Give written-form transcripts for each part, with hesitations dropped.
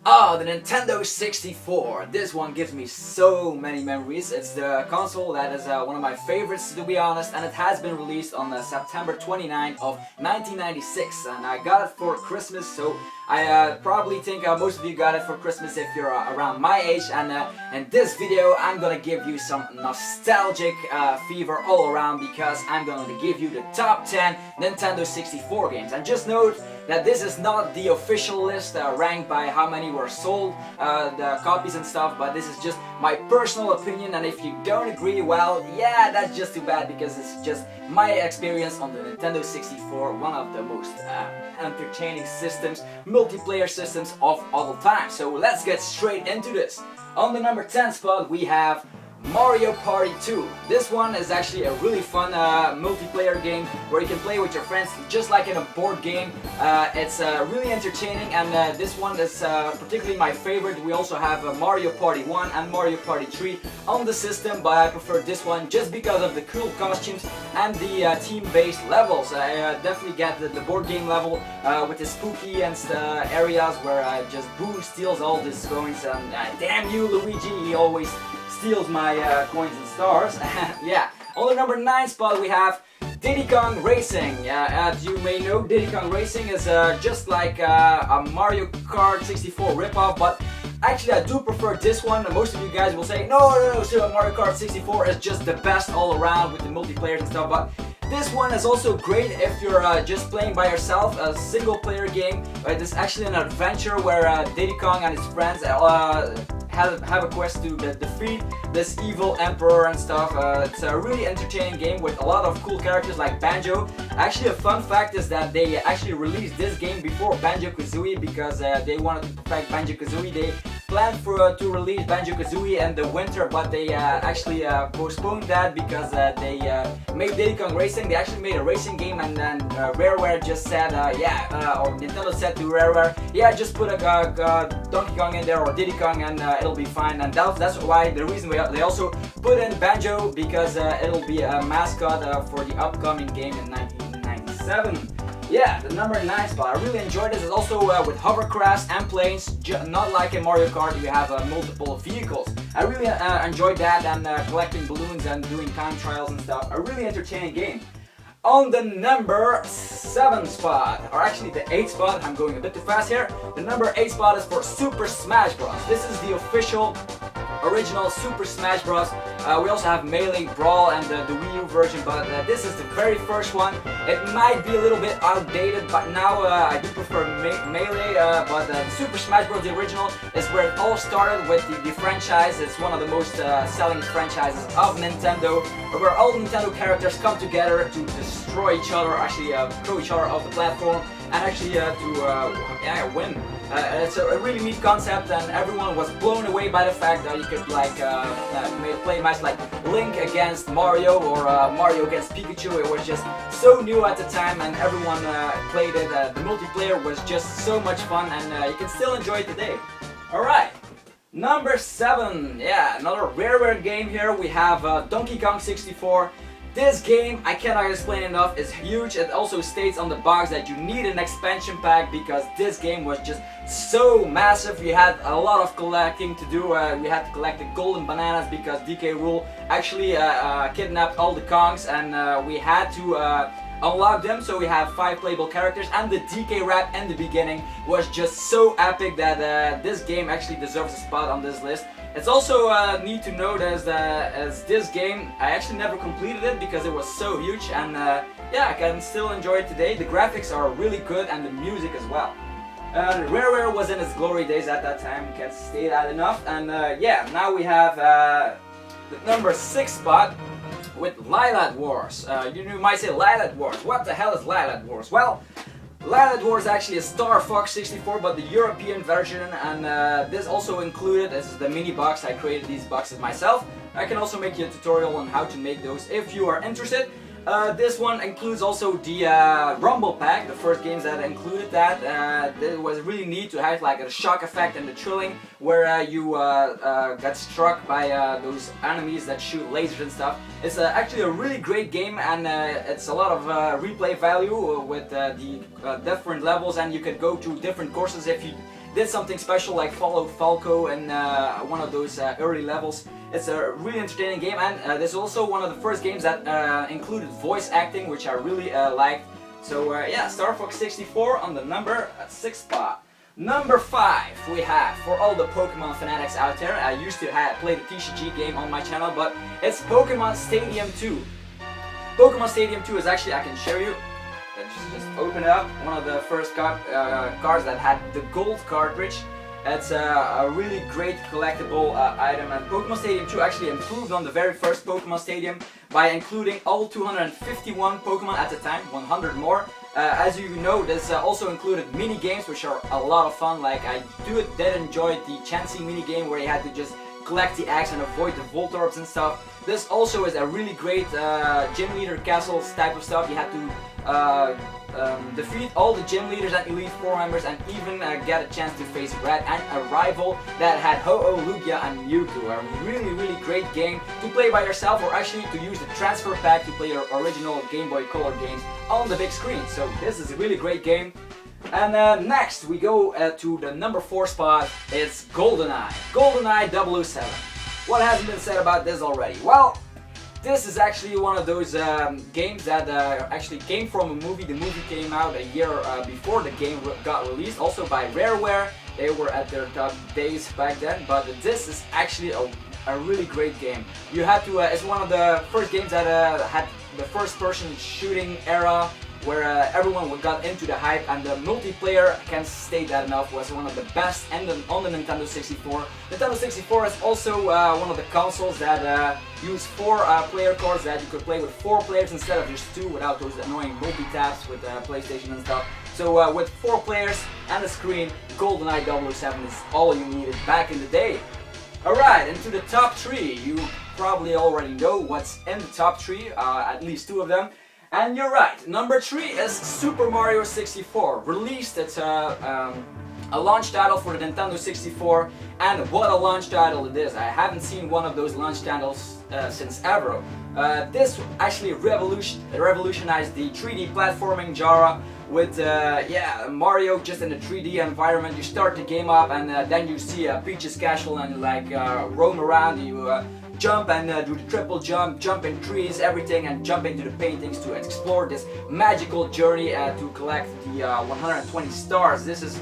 Oh, the Nintendo 64. This one gives me so many memories. It's the console that is one of my favorites, to be honest, and it has been released on September 29th of 1996, and I got it for Christmas, so I probably think most of you got it for Christmas if you're around my age, and in this video I'm gonna give you some nostalgic fever all around, because I'm gonna give you the top 10 Nintendo 64 games. And just note that this is not the official list ranked by how many were sold, the copies and stuff, but this is just my personal opinion, and if you don't agree, well, yeah, that's just too bad, because it's just my experience on the Nintendo 64, one of the most entertaining systems, multiplayer systems of all time. So let's get straight into this. On the number 10 spot we have Mario Party 2. This one is actually a really fun multiplayer game where you can play with your friends just like in a board game. It's really entertaining, and this one is particularly my favorite. We also have Mario Party 1 and Mario Party 3 on the system, but I prefer this one just because of the cool costumes and the team-based levels. I definitely get the board game level with the spooky and areas where just Boo steals all these coins, and damn you Luigi, he always steals my coins and stars. Yeah. On the number 9 spot we have Diddy Kong Racing. As you may know, Diddy Kong Racing is just like a Mario Kart 64 ripoff, but actually I do prefer this one. Most of you guys will say, no, so Mario Kart 64 is just the best all around with the multiplayer and stuff, but this one is also great if you're just playing by yourself, a single player game. It's actually an adventure where Diddy Kong and his friends have a quest to defeat this evil emperor and stuff. It's a really entertaining game with a lot of cool characters like Banjo. Actually, a fun fact is that they actually released this game before BanjoKazooie, because they wanted to perfect BanjoKazooie. They planned to release BanjoKazooie in the winter, but they actually postponed that because they made Diddy Kong Racing. They actually made a racing game, and then Rareware just said, or Nintendo said to Rareware, yeah, just put a Donkey Kong in there or Diddy Kong, and it'll be fine. And that's why the reason they also put in Banjo, because it'll be a mascot for the upcoming game in 1997. Yeah, the number 9 spot. I really enjoyed this. It's also with hovercrafts and planes, not like in Mario Kart you have multiple vehicles. I really enjoyed that, and collecting balloons and doing time trials and stuff. A really entertaining game. On the number 7 spot, or actually the 8th spot, I'm going a bit too fast here. The number 8 spot is for Super Smash Bros. This is the official original Super Smash Bros. We also have Melee Brawl and the Wii U version, but this is the very first one. It might be a little bit outdated, but now I do prefer Melee, but Super Smash Bros. The original is where it all started with the franchise. It's one of the most selling franchises of Nintendo, where all Nintendo characters come together to destroy each other, actually throw each other off the platform, and actually to win. It's a really neat concept, and everyone was blown away by the fact that you could like play a match like Link against Mario or Mario against Pikachu. It was just so new at the time, and everyone played it. The multiplayer was just so much fun, and you can still enjoy it today. Alright, number 7. Yeah, another Rareware game here. We have Donkey Kong 64. This game, I cannot explain enough, is huge. It also states on the box that you need an expansion pack, because this game was just so massive. You had a lot of collecting to do. We had to collect the golden bananas because DK Rule actually kidnapped all the Kongs, and we had to unlock them, so we have 5 playable characters, and the DK rap in the beginning was just so epic that this game actually deserves a spot on this list. It's also neat to note as this game, I actually never completed it because it was so huge, and yeah, I can still enjoy it today. The graphics are really good, and the music as well. Rareware was in its glory days at that time, can't state that enough, and yeah, now we have the number 6 spot with Lylat Wars. You might say Lylat Wars, what the hell is Lylat Wars? Well, Lylat Wars is actually a Star Fox 64, but the European version, and this also included, this is the mini box. I created these boxes myself. I can also make you a tutorial on how to make those if you are interested. This one includes also the Rumble Pack, the first games that included that. It was really neat to have like a shock effect and the thrilling, where you got struck by those enemies that shoot lasers and stuff. It's actually a really great game, and it's a lot of replay value with the different levels, and you can go to different courses if you did something special like follow Falco in one of those early levels. It's a really entertaining game, and this is also one of the first games that included voice acting, which I really liked. So yeah, Star Fox 64 on the number 6 spot. Number 5 we have, for all the Pokemon fanatics out there, I used to play the TCG game on my channel, but it's Pokemon Stadium 2. Pokemon Stadium 2 is actually, I can show you, let's just open it up, one of the first cards that had the gold cartridge. It's a really great collectible item, and Pokemon Stadium 2 actually improved on the very first Pokemon Stadium by including all 251 Pokemon at the time, 100 more. As you know, this also included mini games, which are a lot of fun. Like I did enjoy the Chansey mini game where you had to just collect the eggs and avoid the Voltorbs and stuff. This also is a really great gym leader castles type of stuff. You had to defeat all the gym leaders and Elite Four members, and even get a chance to face Red and a rival that had Ho-Oh, Lugia and Mewtwo. A really great game to play by yourself, or actually to use the transfer pack to play your original Game Boy Color games on the big screen. So this is a really great game. And next we go to the number 4 spot. It's Goldeneye. Goldeneye 007. What hasn't been said about this already? Well, this is actually one of those games that actually came from a movie. The movie came out a year before the game got released, also by Rareware. They were at their top days back then, but this is actually a really great game. You had to, it's one of the first games that had the first person shooting era, where everyone got into the hype, and the multiplayer, I can't state that enough, was one of the best on the Nintendo 64. Nintendo 64 is also one of the consoles that use 4 player cards, that you could play with 4 players instead of just 2 without those annoying multi-taps with PlayStation and stuff. So with 4 players and a screen, GoldenEye 007 is all you needed back in the day. Alright, into the top 3. You probably already know what's in the top 3, at least 2 of them. And you're right, number 3 is Super Mario 64. Released, it's a launch title for the Nintendo 64, and what a launch title it is. I haven't seen one of those launch titles since ever. This actually revolutionized the 3D platforming genre with yeah, Mario just in a 3D environment. You start the game up, and then you see Peach's castle and like roam around. You jump and do the triple jump, jump in trees, everything, and jump into the paintings to explore this magical journey to collect the 120 stars. This is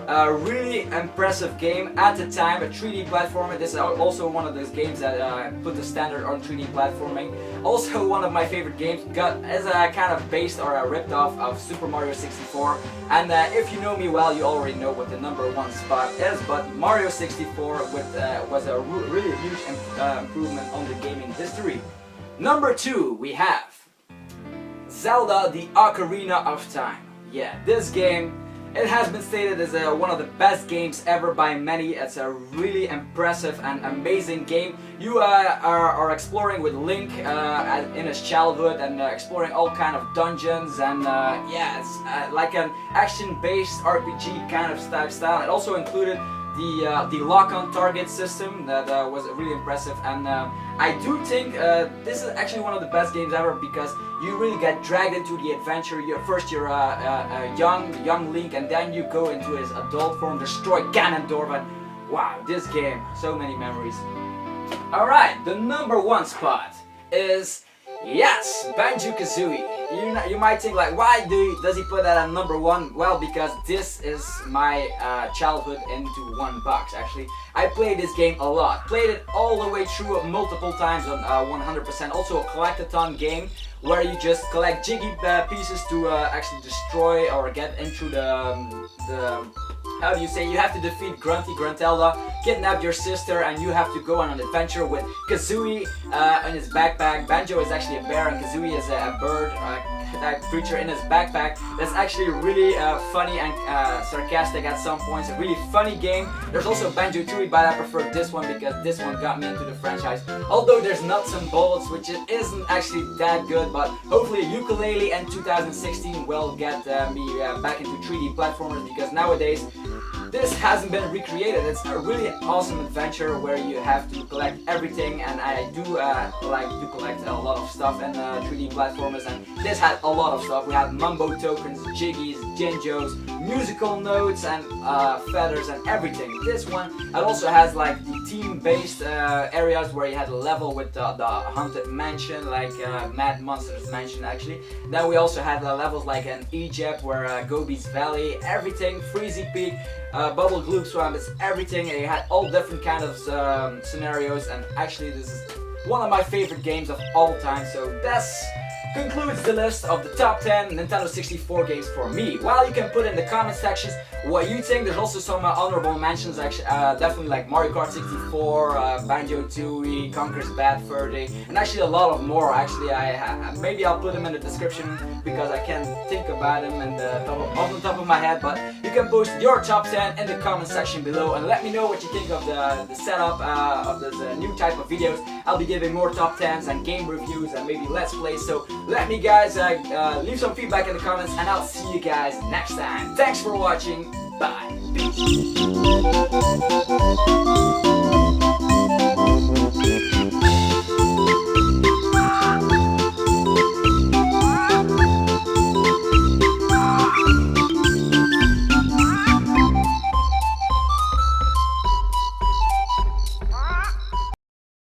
a really impressive game at the time, a 3D platformer. This is also one of those games that put the standard on 3D platforming. Also one of my favorite games, as a kind of based or a ripped off of Super Mario 64. And if you know me well, you already know what the number 1 spot is, but Mario 64 was a really huge improvement on the gaming history. Number 2 we have Zelda the Ocarina of Time. Yeah, this game, it has been stated as one of the best games ever by many. It's a really impressive and amazing game. You are exploring with Link in his childhood, and exploring all kind of dungeons, and yeah, it's like an action-based RPG kind of style. It also included the lock-on target system that was really impressive, and I do think this is actually one of the best games ever, because you really get dragged into the adventure. First you're a young Link, and then you go into his adult form, destroy Ganondorf, and wow, this game, so many memories. Alright, the number 1 spot is, yes, BanjoKazooie. You might think like, why does he put that at number 1? Well, because this is my childhood into one box. Actually, I played this game a lot. Played it all the way through multiple times on 100%. Also a collectathon game where you just collect jiggy pieces to actually destroy or get into the how do you say, you have to defeat Gruntelda, kidnap your sister, and you have to go on an adventure with Kazooie in his backpack. Banjo is actually a bear, and Kazooie is a bird type creature in his backpack. That's actually really funny and sarcastic at some points. A really funny game. There's also Banjo Tooie, but I prefer this one because this one got me into the franchise. Although there's nuts and bolts, which it isn't actually that good, but hopefully Yooka-Laylee in 2016 will get me back into 3D platformers, because nowadays this hasn't been recreated. It's a really awesome adventure where you have to collect everything, and I do like to collect a lot of stuff in 3D platformers, and this had a lot of stuff. We had Mumbo tokens, Jiggies, Jinjos, musical notes and feathers and everything. This one, it also has like the team-based areas where you had a level with the haunted mansion, like Mad Monsters Mansion actually. Then we also had levels like in Egypt where Gobi's Valley, everything, Freezy Peak, Bubble Gloop Swamp, it's everything, and you had all different kind of scenarios, and actually this is one of my favorite games of all time. So this concludes the list of the top 10 Nintendo 64 games for me. Well, you can put in the comment sections what you think. There's also some honorable mentions, actually, definitely like Mario Kart 64, Banjo Tooie, Conker's Bad Fur Day, and actually a lot of more. Actually, maybe I'll put them in the description because I can't think about them off the top of my head. But you can post your top 10 in the comment section below and let me know what you think of the setup of this new type of videos. I'll be giving more top 10s and game reviews and maybe let's plays. So let me guys leave some feedback in the comments, and I'll see you guys next time. Thanks for watching. Bye. Peace.